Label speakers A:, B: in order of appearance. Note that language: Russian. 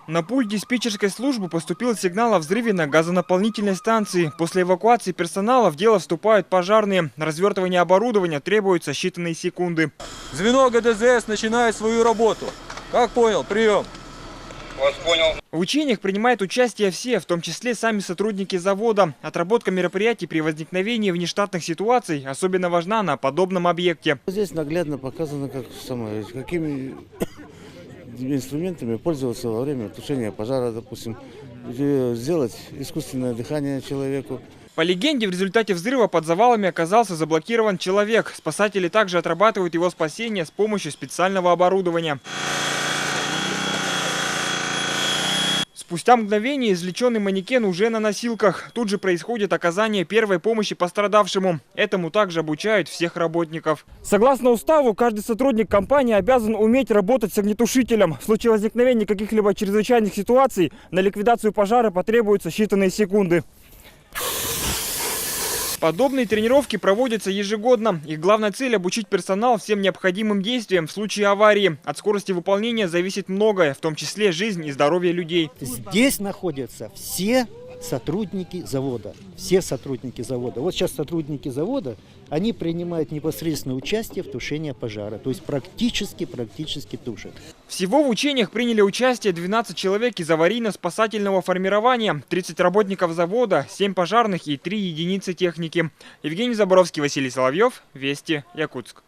A: На пульт диспетчерской службы поступил сигнал о взрыве на газонаполнительной станции. После эвакуации персонала в дело вступают пожарные. Развертывание оборудования требуется считанные секунды.
B: Звено ГДЗС начинает свою работу. Как понял? Прием.
C: Вас понял.
A: В учениях принимают участие все, в том числе сами сотрудники завода. Отработка мероприятий при возникновении внештатных ситуаций особенно важна на подобном объекте.
D: Здесь наглядно показано, какими инструментами пользоваться во время тушения пожара, допустим, сделать искусственное дыхание человеку.
A: По легенде, в результате взрыва под завалами оказался заблокирован человек. Спасатели также отрабатывают его спасение с помощью специального оборудования. Спустя мгновение извлеченный манекен уже на носилках. Тут же происходит оказание первой помощи пострадавшему. Этому также обучают всех работников. Согласно уставу, каждый сотрудник компании обязан уметь работать с огнетушителем. В случае возникновения каких-либо чрезвычайных ситуаций на ликвидацию пожара потребуются считанные секунды. Подобные тренировки проводятся ежегодно. Их главная цель – обучить персонал всем необходимым действиям в случае аварии. От скорости выполнения зависит многое, в том числе жизнь и здоровье людей.
E: Здесь находятся все сотрудники завода. Все сотрудники завода. Вот сейчас сотрудники завода, они принимают непосредственное участие в тушении пожара. То есть практически тушат.
A: Всего в учениях приняли участие 12 человек из аварийно-спасательного формирования, 30 работников завода, 7 пожарных и 3 единицы техники. Евгений Заборовский, Василий Соловьев, Вести, Якутск.